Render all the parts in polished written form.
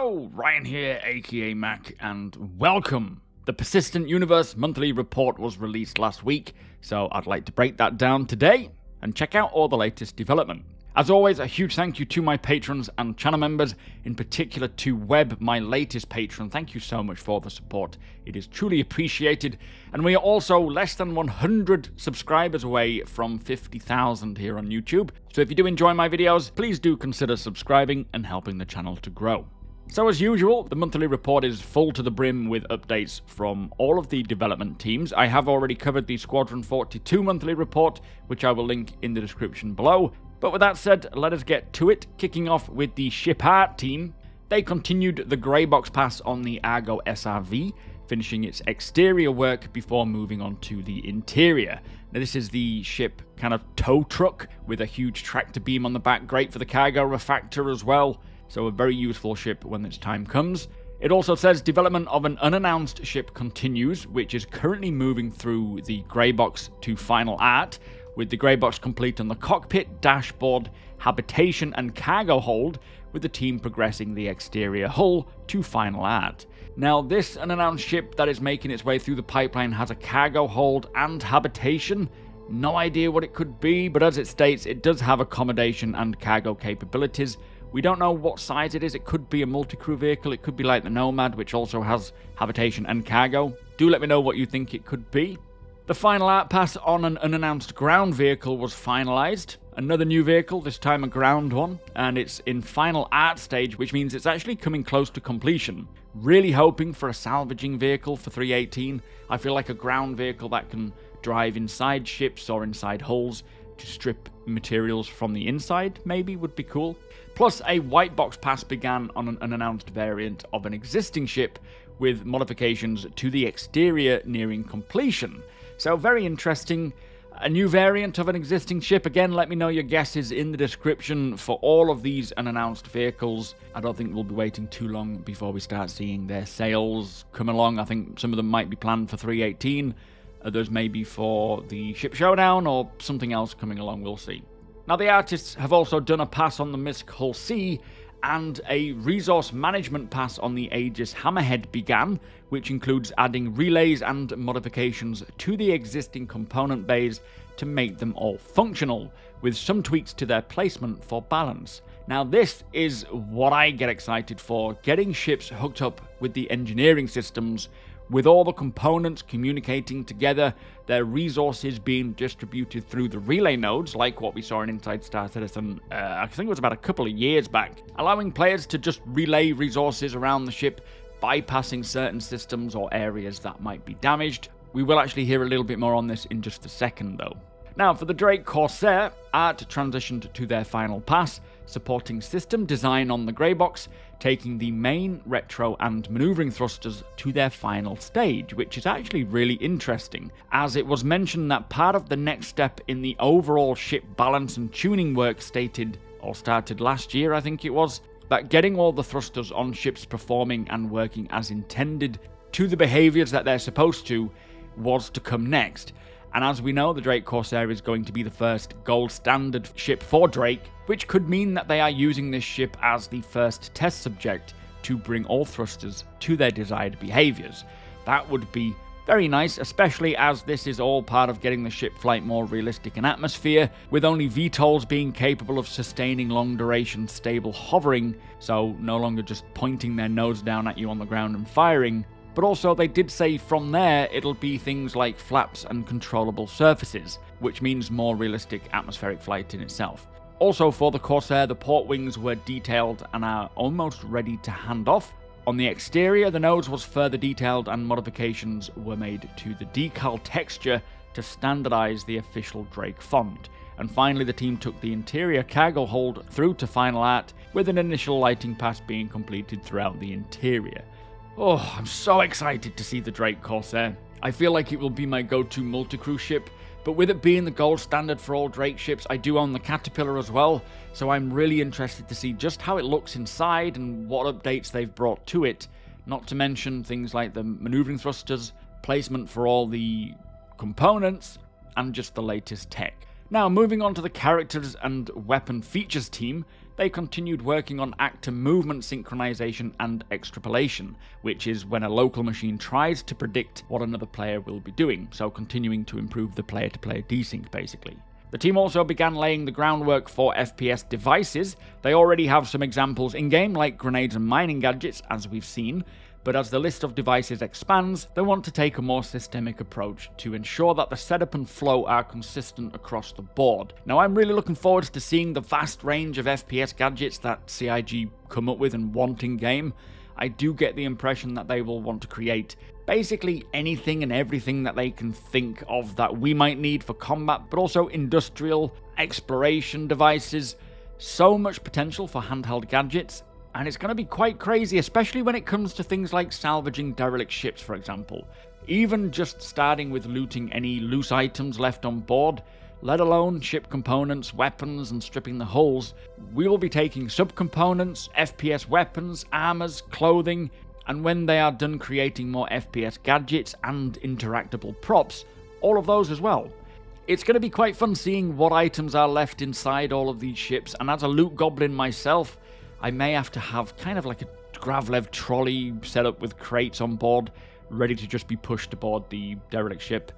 Hello, Ryan here, aka Mac, and welcome. The Persistent Universe monthly report was released last week, so I'd like to break that down today and check out all the latest development. As always, a huge thank you to my patrons and channel members, in particular to Webb, my latest patron. Thank you so much for the support. It is truly appreciated. And we are also less than 100 subscribers away from 50,000 here on YouTube. So if you do enjoy my videos, please do consider subscribing and helping the channel to grow. So as usual, the monthly report is full to the brim with updates from all of the development teams. I have already covered the Squadron 42 monthly report, which I will link in the description below. But with that said, let us get to it, kicking off with the ship art team. They continued the grey box pass on the ARGO SRV, finishing its exterior work before moving on to the interior. Now this is the ship kind of tow truck with a huge tractor beam on the back, great for the cargo refactor as well, so a very useful ship when its time comes. It also says development of an unannounced ship continues, which is currently moving through the grey box to final art, with the grey box complete on the cockpit, dashboard, habitation and cargo hold, with the team progressing the exterior hull to final art. Now this unannounced ship that is making its way through the pipeline has a cargo hold and habitation. No idea what it could be, but as it states, it does have accommodation and cargo capabilities. We don't know what size it is. It could be a multi-crew vehicle, it could be like the Nomad, which also has habitation and cargo. Do let me know what you think it could be. The final art pass on an unannounced ground vehicle was finalized. Another new vehicle, this time a ground one, and it's in final art stage, which means it's actually coming close to completion. Really hoping for a salvaging vehicle for 318. I feel like a ground vehicle that can drive inside ships or inside hulls to strip materials from the inside, maybe, would be cool. Plus, a white box pass began on an unannounced variant of an existing ship with modifications to the exterior nearing completion. So very interesting. A new variant of an existing ship. Again, let me know your guesses in the description for all of these unannounced vehicles. I don't think we'll be waiting too long before we start seeing their sales come along. I think some of them might be planned for 318. Others may be for the Ship Showdown or something else coming along. We'll see. Now, the artists have also done a pass on the Misk Hull C, and a resource management pass on the Aegis Hammerhead began, which includes adding relays and modifications to the existing component bays to make them all functional, with some tweaks to their placement for balance. Now this is what I get excited for, getting ships hooked up with the engineering systems, with all the components communicating together, their resources being distributed through the relay nodes, like what we saw in Inside Star Citizen, I think it was about a couple of years back, allowing players to just relay resources around the ship, bypassing certain systems or areas that might be damaged. We will actually hear a little bit more on this in just a second though. Now for the Drake Corsair, art transitioned to their final pass, supporting system design on the grey box, taking the main, retro and manoeuvring thrusters to their final stage, which is actually really interesting, as it was mentioned that part of the next step in the overall ship balance and tuning work started last year, I think it was, that getting all the thrusters on ships performing and working as intended to the behaviours that they're supposed to was to come next. And as we know, the Drake Corsair is going to be the first gold standard ship for Drake, which could mean that they are using this ship as the first test subject to bring all thrusters to their desired behaviours. That would be very nice, especially as this is all part of getting the ship flight more realistic in atmosphere, with only VTOLs being capable of sustaining long duration stable hovering, so no longer just pointing their nose down at you on the ground and firing. But also they did say from there it'll be things like flaps and controllable surfaces, which means more realistic atmospheric flight in itself. Also for the Corsair, the port wings were detailed and are almost ready to hand off. On the exterior, the nose was further detailed and modifications were made to the decal texture to standardize the official Drake font. And finally, the team took the interior cargo hold through to final art, with an initial lighting pass being completed throughout the interior. Oh, I'm so excited to see the Drake Corsair. I feel like it will be my go-to multi-crew ship, but with it being the gold standard for all Drake ships, I do own the Caterpillar as well, so I'm really interested to see just how it looks inside and what updates they've brought to it, not to mention things like the manoeuvring thrusters, placement for all the components, and just the latest tech. Now, moving on to the characters and weapon features team, they continued working on actor movement synchronization and extrapolation, which is when a local machine tries to predict what another player will be doing, so continuing to improve the player-to-player desync basically. The team also began laying the groundwork for FPS devices. They already have some examples in-game, like grenades and mining gadgets, as we've seen, but as the list of devices expands, they want to take a more systemic approach to ensure that the setup and flow are consistent across the board. Now, I'm really looking forward to seeing the vast range of FPS gadgets that CIG come up with and want in-game. I do get the impression that they will want to create basically anything and everything that they can think of that we might need for combat, but also industrial, exploration devices. So much potential for handheld gadgets, and it's going to be quite crazy, especially when it comes to things like salvaging derelict ships, for example. Even just starting with looting any loose items left on board, let alone ship components, weapons, and stripping the hulls, we will be taking subcomponents, FPS weapons, armors, clothing, and when they are done creating more FPS gadgets and interactable props, all of those as well. It's going to be quite fun seeing what items are left inside all of these ships, and as a loot goblin myself, I may have to have kind of like a Gravlev trolley set up with crates on board, ready to just be pushed aboard the derelict ship.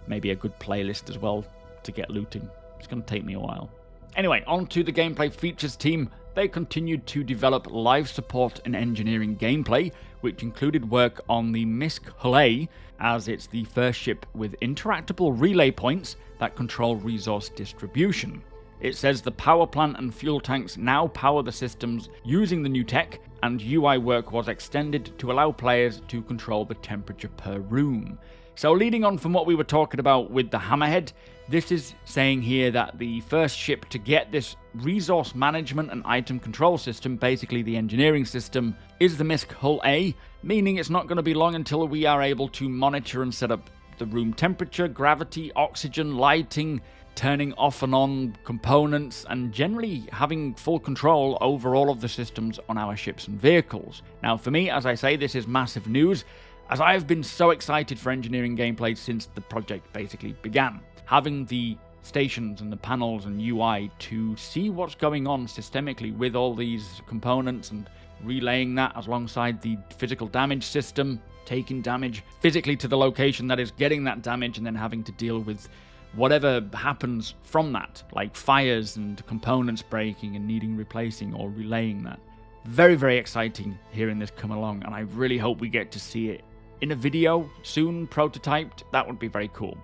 Maybe a good playlist as well to get looting. It's going to take me a while. Anyway, on to the gameplay features team. They continued to develop live support and engineering gameplay, which included work on the Misk Hull A, as it's the first ship with interactable relay points that control resource distribution. It says the power plant and fuel tanks now power the systems using the new tech, and UI work was extended to allow players to control the temperature per room. So leading on from what we were talking about with the Hammerhead, this is saying here that the first ship to get this resource management and item control system, basically the engineering system, is the Misk Hull A, meaning it's not going to be long until we are able to monitor and set up the room temperature, gravity, oxygen, lighting, turning off and on components, and generally having full control over all of the systems on our ships and vehicles. Now for me, as I say, this is massive news, as I have been so excited for engineering gameplay since the project basically began. Having the stations and the panels and UI to see what's going on systemically with all these components and relaying that alongside the physical damage system, taking damage physically to the location that is getting that damage, and then having to deal with whatever happens from that, like fires and components breaking and needing replacing or relaying that. Very, very exciting hearing this come along, and I really hope we get to see it in a video soon, prototyped. That would be very cool.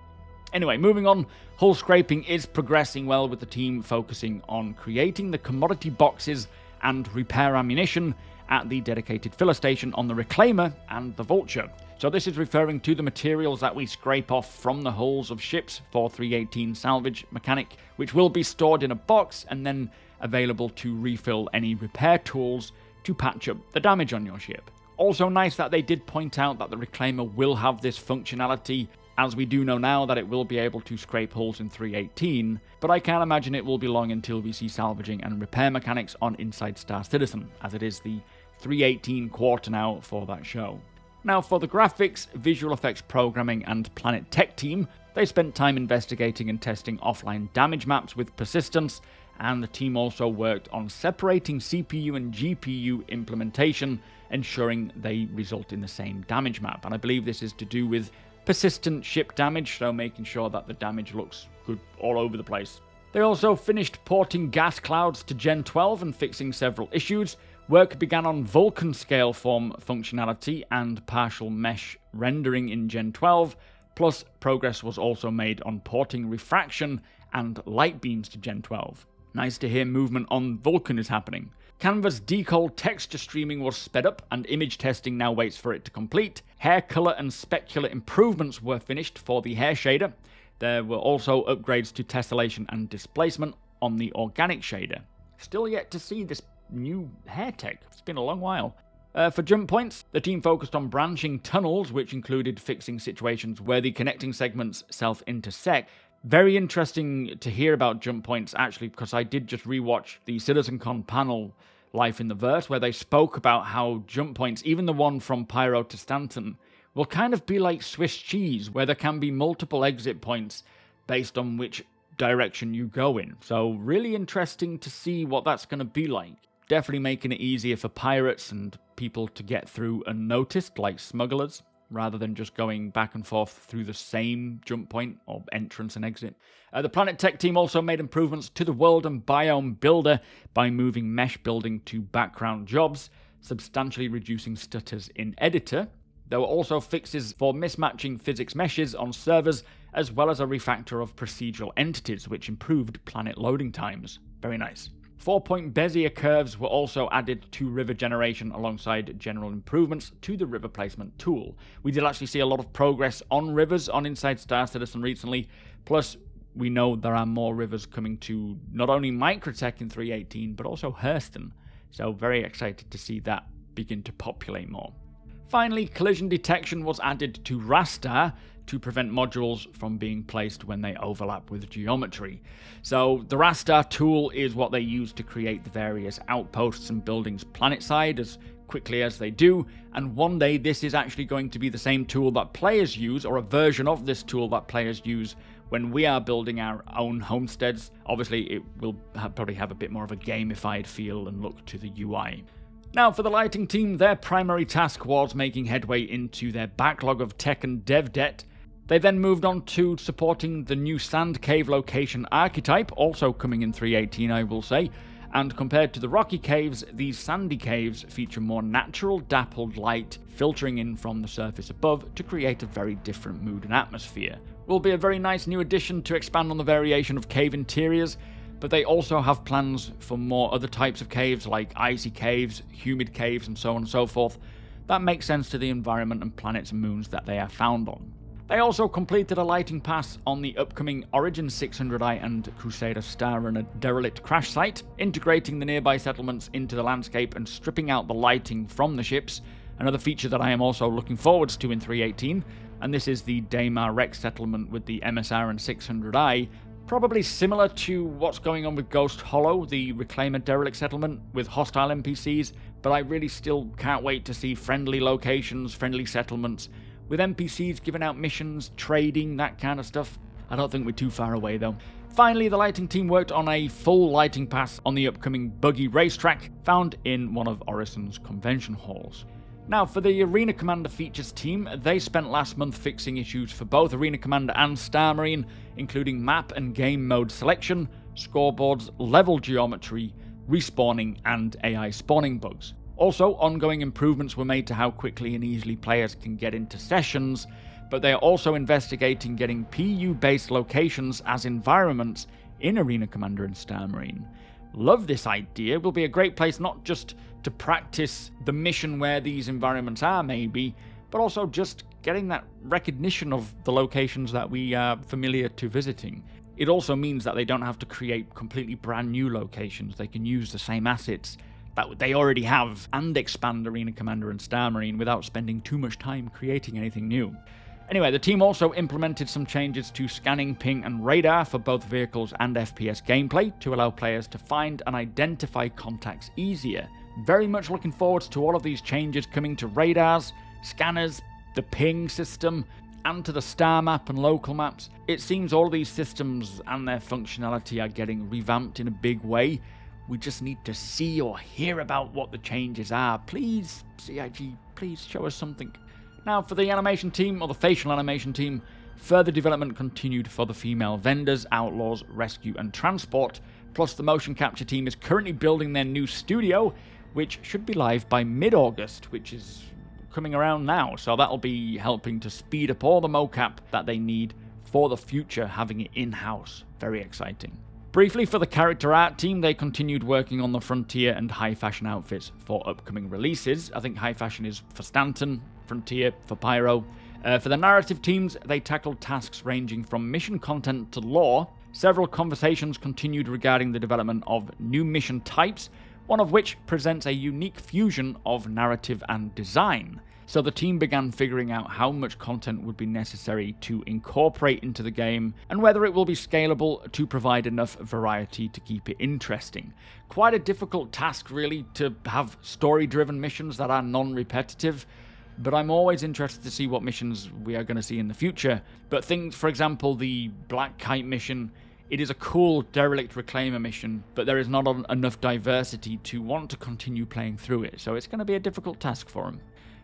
Anyway, moving on, hull scraping is progressing well, with the team focusing on creating the commodity boxes and repair ammunition at the dedicated filler station on the Reclaimer and the Vulture. So this is referring to the materials that we scrape off from the hulls of ships for 318 salvage mechanic, which will be stored in a box and then available to refill any repair tools to patch up the damage on your ship. Also nice that they did point out that the Reclaimer will have this functionality, as we do know now that it will be able to scrape hulls in 318, but I can't imagine it will be long until we see salvaging and repair mechanics on Inside Star Citizen, as it is the 318 quarter now for that show. Now for the graphics, visual effects programming and Planet Tech team, they spent time investigating and testing offline damage maps with persistence, and the team also worked on separating CPU and GPU implementation, ensuring they result in the same damage map. And I believe this is to do with persistent ship damage, so making sure that the damage looks good all over the place. They also finished porting gas clouds to Gen 12 and fixing several issues. Work began on Vulcan scale form functionality and partial mesh rendering in Gen 12, plus progress was also made on porting refraction and light beams to Gen 12. Nice to hear movement on Vulcan is happening. Canvas decal texture streaming was sped up, and image testing now waits for it to complete. Hair color and specular improvements were finished for the hair shader. There were also upgrades to tessellation and displacement on the organic shader. Still yet to see this new hair tech. It's been a long while. For jump points, the team focused on branching tunnels, which included fixing situations where the connecting segments self-intersect. Very interesting to hear about jump points, actually, because I did just rewatch the CitizenCon panel Life in the Verse, where they spoke about how jump points, even the one from Pyro to Stanton, will kind of be like Swiss cheese, where there can be multiple exit points based on which direction you go in. So really interesting to see what that's going to be like. Definitely making it easier for pirates and people to get through unnoticed, like smugglers, rather than just going back and forth through the same jump point or entrance and exit. The Planet Tech team also made improvements to the world and biome builder by moving mesh building to background jobs, substantially reducing stutters in editor. There were also fixes for mismatching physics meshes on servers, as well as a refactor of procedural entities, which improved planet loading times. Very nice. 4-point Bezier curves were also added to river generation alongside general improvements to the river placement tool. We did actually see a lot of progress on rivers on Inside Star Citizen recently, plus we know there are more rivers coming to not only Microtech in 3.18, but also Hurston, so very excited to see that begin to populate more. Finally, collision detection was added to Rastar to prevent modules from being placed when they overlap with geometry. So the Rastar tool is what they use to create the various outposts and buildings planetside as quickly as they do, and one day this is actually going to be the same tool that players use, or a version of this tool that players use when we are building our own homesteads. Obviously it will probably have a bit more of a gamified feel and look to the UI. Now, for the lighting team, their primary task was making headway into their backlog of tech and dev debt. They then moved on to supporting the new Sand Cave location archetype, also coming in 3.18 I will say, and compared to the rocky caves, these sandy caves feature more natural dappled light filtering in from the surface above to create a very different mood and atmosphere. Will be a very nice new addition to expand on the variation of cave interiors, but they also have plans for more other types of caves like icy caves, humid caves, and so on and so forth. That makes sense to the environment and planets and moons that they are found on. They also completed a lighting pass on the upcoming Origin 600i and Crusader Star Runner derelict crash site, integrating the nearby settlements into the landscape and stripping out the lighting from the ships, another feature that I am also looking forwards to in 3.18, and this is the Daymar Rex settlement with the MSR and 600i, probably similar to what's going on with Ghost Hollow, the Reclaimer derelict settlement with hostile NPCs, but I really still can't wait to see friendly locations, friendly settlements, with NPCs giving out missions, trading, that kind of stuff. I don't think we're too far away though. Finally, the lighting team worked on a full lighting pass on the upcoming buggy racetrack found in one of Orison's convention halls. Now, for the Arena Commander features team, they spent last month fixing issues for both Arena Commander and Star Marine, including map and game mode selection, scoreboards, level geometry, respawning, and AI spawning bugs. Also, ongoing improvements were made to how quickly and easily players can get into sessions, but they are also investigating getting PU-based locations as environments in Arena Commander and Star Marine. Love this idea. Will be a great place not just to practice the mission where these environments are maybe, but also just getting that recognition of the locations that we are familiar to visiting. It also means that they don't have to create completely brand new locations. They can use the same assets that they already have and expand Arena Commander and Star Marine without spending too much time creating anything new. Anyway, the team also implemented some changes to scanning, ping, and radar for both vehicles and FPS gameplay to allow players to find and identify contacts easier. Very much looking forward to all of these changes coming to radars, scanners, the ping system, and to the star map and local maps. It seems all of these systems and their functionality are getting revamped in a big way. We just need to see or hear about what the changes are. Please, CIG, please show us something. Now, for the animation team, or the facial animation team, further development continued for the female vendors, outlaws, rescue, and transport. Plus, the motion capture team is currently building their new studio, which should be live by mid-August, which is coming around now. So that'll be helping to speed up all the mocap that they need for the future, having it in-house. Very exciting. Briefly, for the character art team, they continued working on the Frontier and High Fashion outfits for upcoming releases. I think High Fashion is for Stanton, Frontier for Pyro. For the narrative teams, they tackled tasks ranging from mission content to lore. Several conversations continued regarding the development of new mission types, one of which presents a unique fusion of narrative and design. So the team began figuring out how much content would be necessary to incorporate into the game, and whether it will be scalable to provide enough variety to keep it interesting. Quite a difficult task, really, to have story-driven missions that are non-repetitive, but I'm always interested to see what missions we are going to see in the future. But things, for example, the Black Kite mission It is a cool derelict reclaimer mission, but there is not enough diversity to want to continue playing through it, so it's going to be a difficult task for them.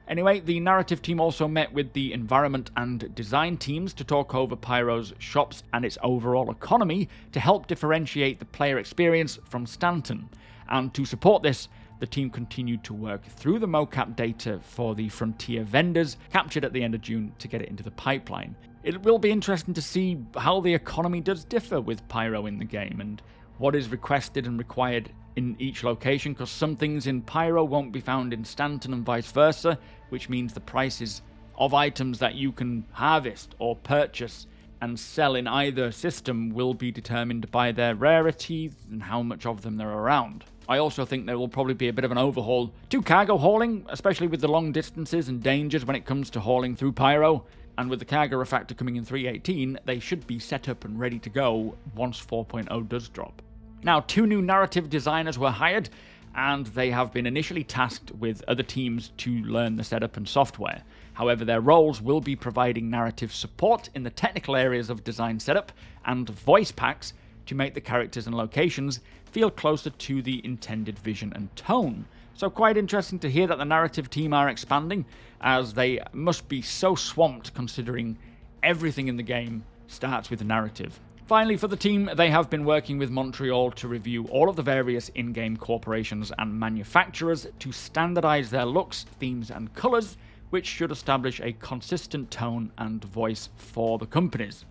Anyway, the narrative team also met with the environment and design teams to talk over Pyro's shops and its overall economy to help differentiate the player experience from Stanton. And to support this, the team continued to work through the mocap data for the Frontier vendors captured at the end of June to get it into the pipeline. It will be interesting to see how the economy does differ with Pyro in the game and what is requested and required in each location, because some things in Pyro won't be found in Stanton and vice versa, which means the prices of items that you can harvest or purchase and sell in either system will be determined by their rarity and how much of them there are around. I also think there will probably be a bit of an overhaul to cargo hauling, especially with the long distances and dangers when it comes to hauling through Pyro. And with the cargo refactor coming in 3.18, they should be set up and ready to go once 4.0 does drop. Now, 2 new narrative designers were hired, and they have been initially tasked with other teams to learn the setup and software. However, their roles will be providing narrative support in the technical areas of design setup and voice packs to make the characters and locations feel closer to the intended vision and tone. So quite interesting to hear that the narrative team are expanding, as they must be so swamped considering everything in the game starts with a narrative. Finally, for the team, they have been working with Montreal to review all of the various in-game corporations and manufacturers to standardize their looks, themes, and colors, which should establish a consistent tone and voice for the companies.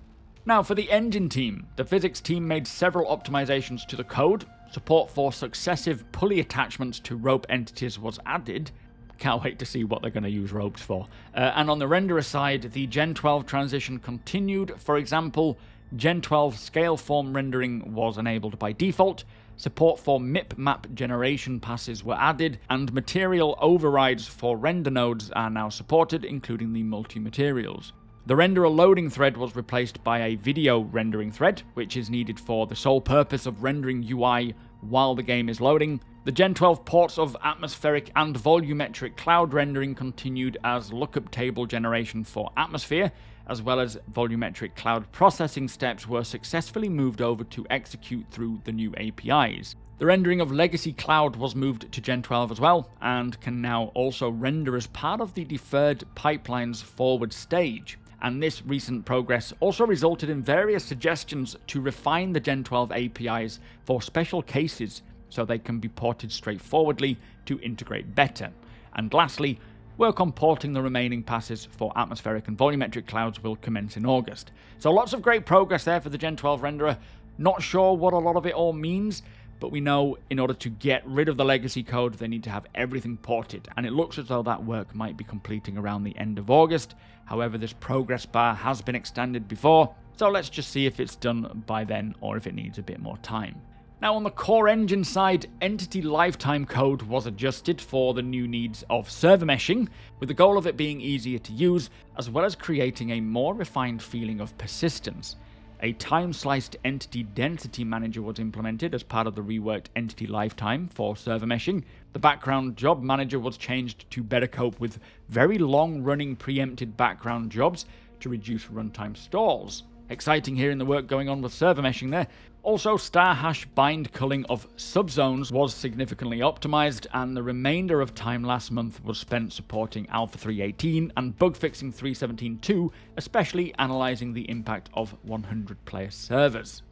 Now, for the engine team, the physics team made several optimizations to the code. Support for successive pulley attachments to rope entities was added. Can't wait to see what they're going to use ropes for. And on the renderer side, the Gen 12 transition continued. For example, Gen 12 scale form rendering was enabled by default, support for MIP map generation passes were added, and material overrides for render nodes are now supported, including the multi-materials. The renderer loading thread was replaced by a video rendering thread, which is needed for the sole purpose of rendering UI while the game is loading. The Gen 12 ports of atmospheric and volumetric cloud rendering continued as lookup table generation for atmosphere, as well as volumetric cloud processing steps were successfully moved over to execute through the new APIs. The rendering of Legacy Cloud was moved to Gen 12 as well, and can now also render as part of the deferred pipeline's forward stage. And this recent progress also resulted in various suggestions to refine the Gen 12 APIs for special cases so they can be ported straightforwardly to integrate better. And lastly, work on porting the remaining passes for atmospheric and volumetric clouds will commence in August. So lots of great progress there for the Gen 12 renderer. Not sure what a lot of it all means, but we know in order to get rid of the legacy code, they need to have everything ported, and it looks as though that work might be completing around the end of August. However, this progress bar has been extended before, so let's just see if it's done by then or if it needs a bit more time. Now, on the core engine side, entity lifetime code was adjusted for the new needs of server meshing, with the goal of it being easier to use, as well as creating a more refined feeling of persistence. A time-sliced entity density manager was implemented as part of the reworked entity lifetime for server meshing. The background job manager was changed to better cope with very long-running preempted background jobs to reduce runtime stalls. Exciting hearing the work going on with server meshing there. Also, star hash bind culling of subzones was significantly optimized, and the remainder of time last month was spent supporting Alpha 3.18 and bug fixing 3.17.2, especially analyzing the impact of 100-player servers.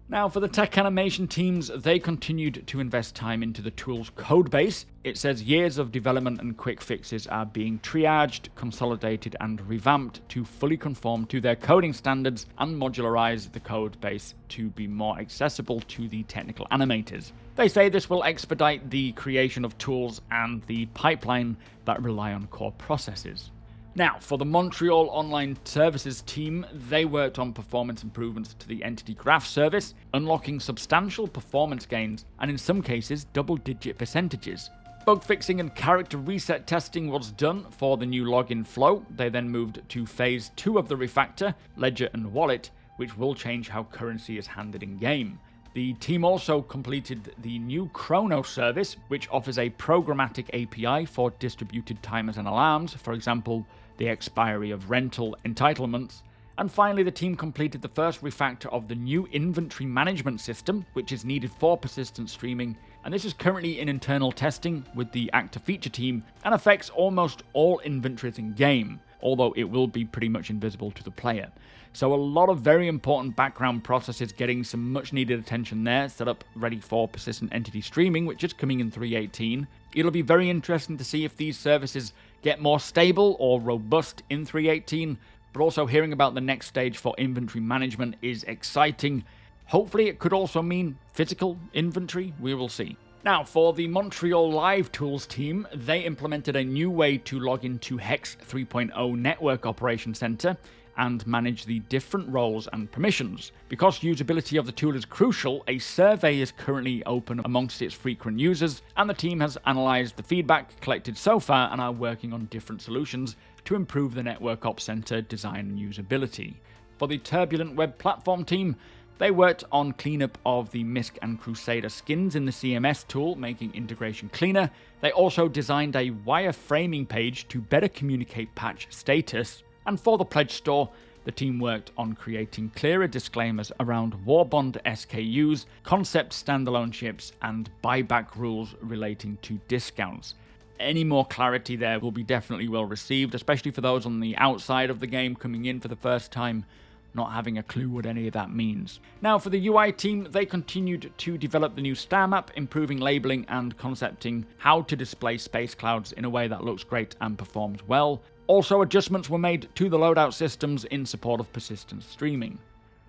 Now, for the tech animation teams, they continued to invest time into the tool's codebase. It says years of development and quick fixes are being triaged, consolidated, and revamped to fully conform to their coding standards and modularize the code base to be more accessible to the technical animators. They say this will expedite the creation of tools and the pipeline that rely on core processes. Now, for the Montreal Online Services team, they worked on performance improvements to the Entity Graph service, unlocking substantial performance gains, and in some cases, double-digit percentages. Bug fixing and character reset testing was done for the new login flow. They then moved to Phase 2 of the refactor, Ledger and Wallet, which will change how currency is handled in-game. The team also completed the new Chrono service, which offers a programmatic API for distributed timers and alarms, for example, the expiry of rental entitlements, And finally, the team completed the first refactor of the new inventory management system, which is needed for persistent streaming, and this is currently in internal testing with the active feature team and affects almost all inventories in game, although it will be pretty much invisible to the player. So a lot of very important background processes getting some much needed attention there, set up ready for persistent entity streaming, which is coming in 3.18. It'll be very interesting to see if these services get more stable or robust in 3.18, but also hearing about the next stage for inventory management is exciting. Hopefully it could also mean physical inventory, we will see. Now, for the Montreal Live Tools team, they implemented a new way to log into Hex 3.0 Network Operation Center and manage the different roles and permissions. Because usability of the tool is crucial, a survey is currently open amongst its frequent users, and the team has analysed the feedback collected so far and are working on different solutions to improve the Network Ops Center design and usability. For the Turbulent web platform team, they worked on cleanup of the MISC and Crusader skins in the CMS tool, making integration cleaner. They also designed a wireframing page to better communicate patch status. And for the Pledge Store, the team worked on creating clearer disclaimers around Warbond SKUs, concept standalone ships, and buyback rules relating to discounts. Any more clarity there will be definitely well received, especially for those on the outside of the game coming in for the first time, not having a clue what any of that means. Now, for the UI team, they continued to develop the new star map, improving labeling and concepting how to display space clouds in a way that looks great and performs well. Also, adjustments were made to the loadout systems in support of persistent streaming.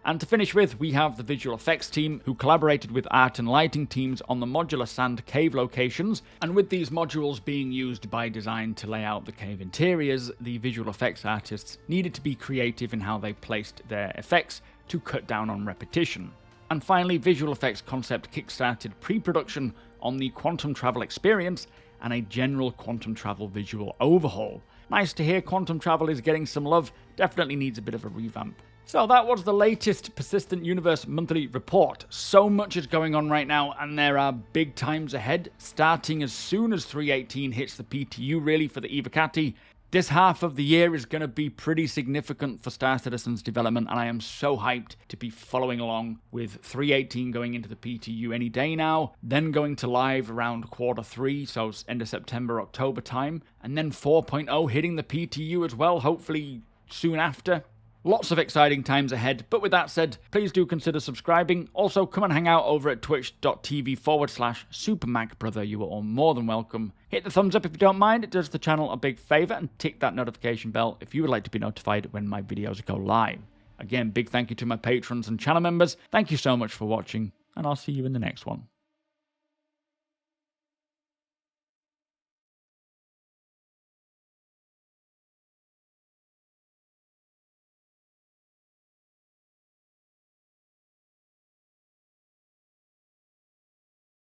And to finish with, we have the visual effects team, who collaborated with art and lighting teams on the modular sand cave locations, and with these modules being used by design to lay out the cave interiors, the visual effects artists needed to be creative in how they placed their effects to cut down on repetition. And finally, visual effects concept kickstarted pre-production on the quantum travel experience and a general quantum travel visual overhaul. Nice to hear quantum travel is getting some love, definitely needs a bit of a revamp. So that was the latest Persistent Universe monthly report. So much is going on right now, and there are big times ahead, starting as soon as 3.18 hits the PTU really for the Evocati. This half of the year is going to be pretty significant for Star Citizen's development, and I am so hyped to be following along with 3.18 going into the PTU any day now, then going to live around Q3, so end of September, October time, and then 4.0 hitting the PTU as well, hopefully soon after. Lots of exciting times ahead, but with that said, please do consider subscribing. Also, come and hang out over at twitch.tv/supermacbrother. You are all more than welcome. Hit the thumbs up if you don't mind, it does the channel a big favour, and tick that notification bell if you would like to be notified when my videos go live. Again, big thank you to my patrons and channel members. Thank you so much for watching, and I'll see you in the next one.